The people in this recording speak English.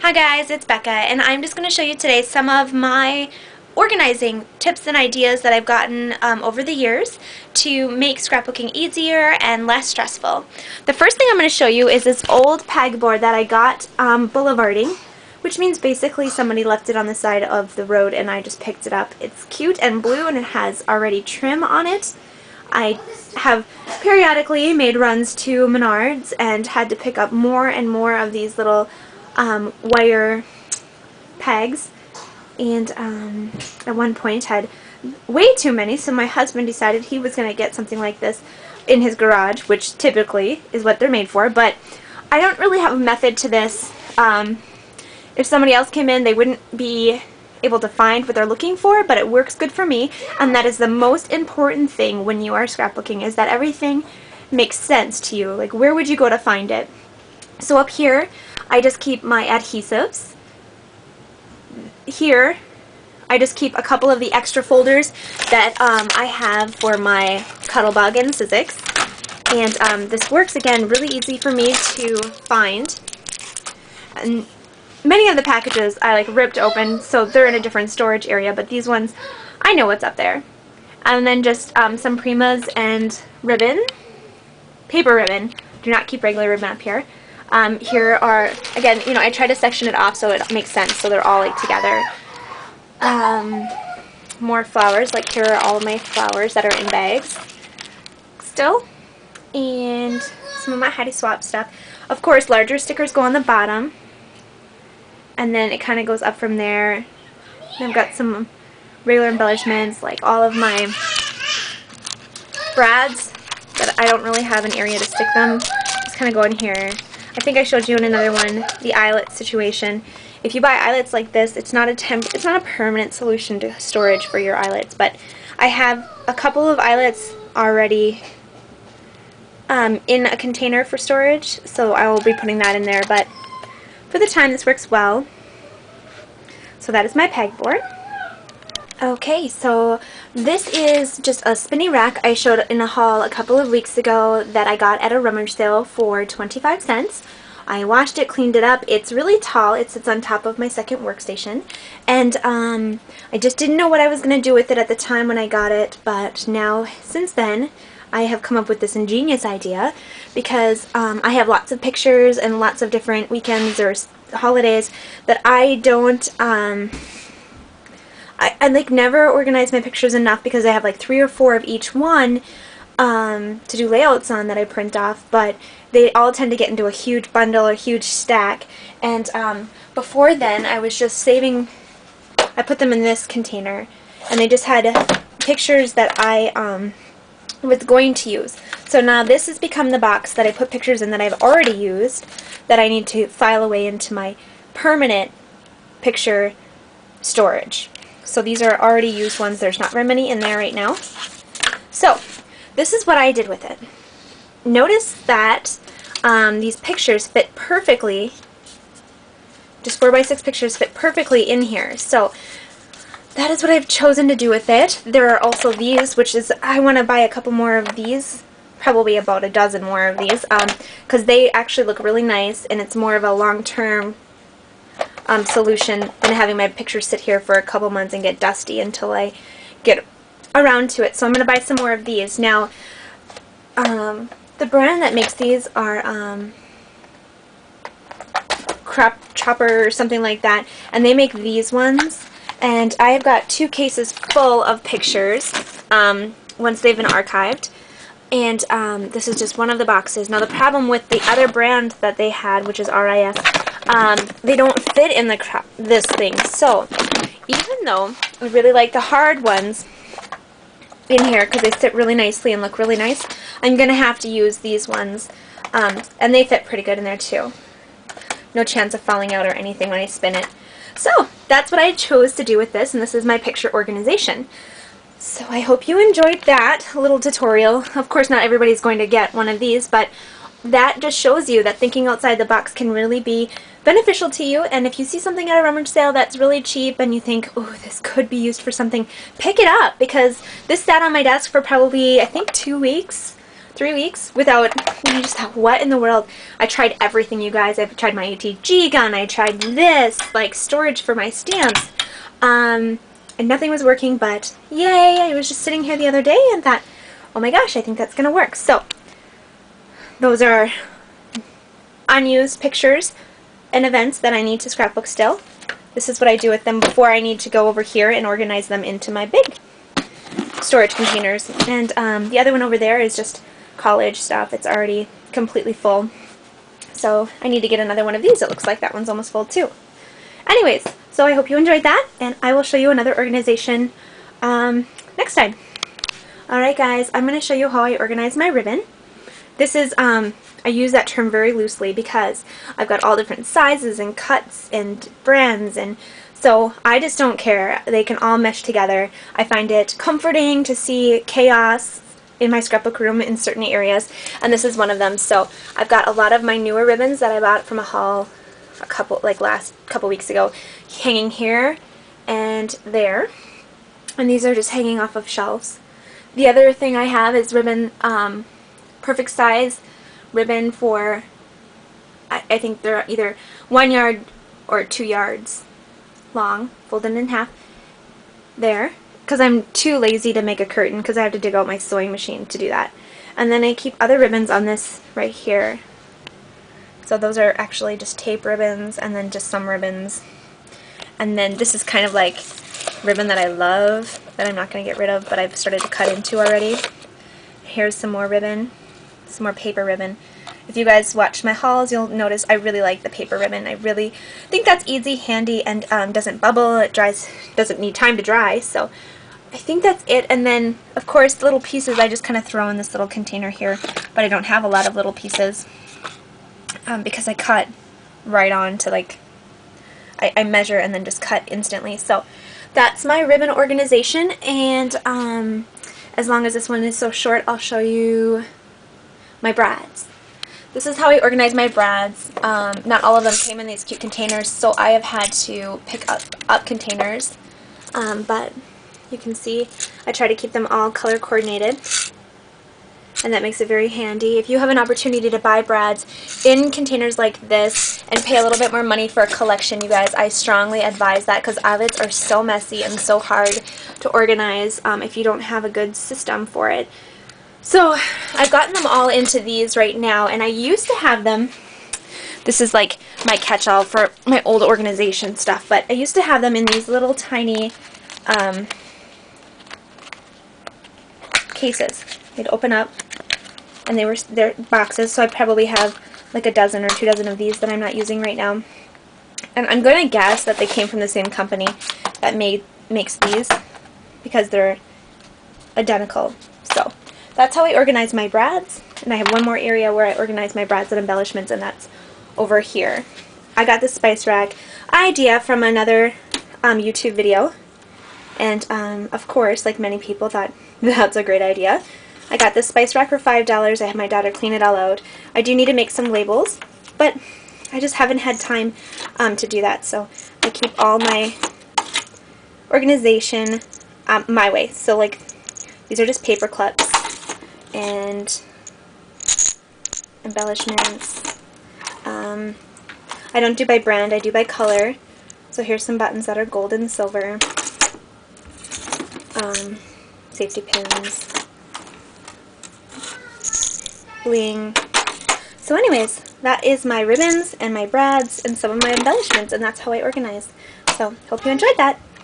Hi guys, it's Becca, and I'm just going to show you today some of my organizing tips and ideas that I've gotten over the years to make scrapbooking easier and less stressful. The first thing I'm going to show you is this old pegboard that I got boulevarding, which means basically somebody left it on the side of the road and I just picked it up. It's cute and blue and it has already trim on it. I have periodically made runs to Menards and had to pick up more and more of these little wire pegs, and at one point had way too many, so my husband decided he was going to get something like this in his garage, which typically is what they're made for, but I don't really have a method to this. If somebody else came in, they wouldn't be able to find what they're looking for, but it works good for me, and that is the most important thing when you are scrapbooking, is that everything makes sense to you. Like, where would you go to find it? So up here I just keep my adhesives. Here I just keep a couple of the extra folders that I have for my Cuttlebug and Sizzix, and this works again really easy for me to find. And many of the packages I like ripped open, so they're in a different storage area, but these ones I know what's up there. And then just some Primas and ribbon, paper ribbon. Do not keep regular ribbon up here. Here are, again, I try to section it off so it makes sense, so they're all like together. More flowers, like here are all of my flowers that are in bags still. And some of my Heidi Swap stuff. Of course, larger stickers go on the bottom. And then it kind of goes up from there. And I've got some regular embellishments, like all of my brads that I don't really have an area to stick them. Just kind of go in here. I think I showed you in another one the eyelet situation. If you buy eyelets like this, it's not a permanent solution to storage for your eyelets, but I have a couple of eyelets already in a container for storage, so I will be putting that in there, but for the time this works well. So that is my pegboard. Okay, so this is just a spinny rack I showed in a haul a couple of weeks ago that I got at a rummage sale for 25 cents. I washed it, cleaned it up. It's really tall. It sits on top of my second workstation. And I just didn't know what I was going to do with it at the time when I got it, but now, since then, I have come up with this ingenious idea because I have lots of pictures and lots of different weekends or holidays that I don't... I like never organize my pictures enough because I have like 3 or 4 of each one to do layouts on that I print off, but they all tend to get into a huge bundle or huge stack, and before then I was just saving. I put them in this container and I just had pictures that I was going to use. So now this has become the box that I put pictures in that I've already used that I need to file away into my permanent picture storage. So these are already used ones. There's not very many in there right now. So this is what I did with it. Notice that these pictures fit perfectly, just 4x6 pictures fit perfectly in here. So that is what I've chosen to do with it. There are also these, which is, I want to buy a couple more of these, probably about a dozen more of these, because they actually look really nice and it's more of a long-term solution than having my pictures sit here for a couple months and get dusty until I get around to it. So I'm going to buy some more of these. Now, the brand that makes these are Crop Chopper or something like that, and they make these ones, and I have got 2 cases full of pictures once they've been archived, and this is just one of the boxes. Now the problem with the other brand that they had, which is RIS, they don't fit in this thing. So even though I really like the hard ones in here because they sit really nicely and look really nice, I'm going to have to use these ones, and they fit pretty good in there too. No chance of falling out or anything when I spin it. So that's what I chose to do with this, and this is my picture organization. So I hope you enjoyed that little tutorial. Of course not everybody's going to get one of these, but that just shows you that thinking outside the box can really be beneficial to you. And if you see something at a rummage sale that's really cheap and you think, oh, this could be used for something, pick it up, because this sat on my desk for probably, I think, 2 weeks, 3 weeks without, and I just thought, what in the world? I tried everything, you guys. I tried my ATG gun, I tried this, like storage for my stamps, and nothing was working, but yay, I was just sitting here the other day and thought, oh my gosh, I think that's going to work. So those are unused pictures and events that I need to scrapbook still. This is what I do with them before I need to go over here and organize them into my big storage containers. And the other one over there is just college stuff. It's already completely full. So I need to get another one of these. It looks like that one's almost full too. Anyways, so I hope you enjoyed that, and I will show you another organization next time. Alright guys, I'm going to show you how I organize my ribbon. This is, I use that term very loosely because I've got all different sizes and cuts and brands, and so I just don't care. They can all mesh together. I find it comforting to see chaos in my scrapbook room in certain areas, and this is one of them. So I've got a lot of my newer ribbons that I bought from a haul last couple weeks ago hanging here and there, and these are just hanging off of shelves. The other thing I have is ribbon, perfect size ribbon for, I think they're either 1 yard or 2 yards long, folded in half there, because I'm too lazy to make a curtain because I have to dig out my sewing machine to do that. And then I keep other ribbons on this right here. So those are actually just tape ribbons, and then just some ribbons. And then this is kind of like ribbon that I love that I'm not going to get rid of, but I've started to cut into already. Here's some more ribbon, some more paper ribbon. If you guys watch my hauls, you'll notice I really like the paper ribbon. I really think that's easy, handy, and doesn't bubble. It doesn't need time to dry, so I think that's it. And then, of course, the little pieces I just kind of throw in this little container here, but I don't have a lot of little pieces because I cut right on to, like, I measure and then just cut instantly. So that's my ribbon organization, and as long as this one is so short, I'll show you my brads. This is how I organize my brads. Not all of them came in these cute containers, so I have had to pick up containers, but you can see I try to keep them all color coordinated, and that makes it very handy. If you have an opportunity to buy brads in containers like this and pay a little bit more money for a collection, you guys, I strongly advise that, because eyelets are so messy and so hard to organize if you don't have a good system for it. So I've gotten them all into these right now, and I used to have them, this is like my catch-all for my old organization stuff, but I used to have them in these little tiny cases. They'd open up, and they're boxes, so I probably have like a dozen or 2 dozen of these that I'm not using right now. And I'm going to guess that they came from the same company that makes these, because they're identical. So that's how I organize my brads, and I have one more area where I organize my brads and embellishments, and that's over here. I got this spice rack idea from another YouTube video, and of course, like many people, thought that's a great idea. I got this spice rack for $5. I had my daughter clean it all out. I do need to make some labels, but I just haven't had time to do that, so I keep all my organization my way. So like, these are just paper clips and embellishments. I don't do by brand, I do by color. So here's some buttons that are gold and silver. Safety pins. Bling. So anyways, that is my ribbons and my brads and some of my embellishments, and that's how I organize. So hope you enjoyed that.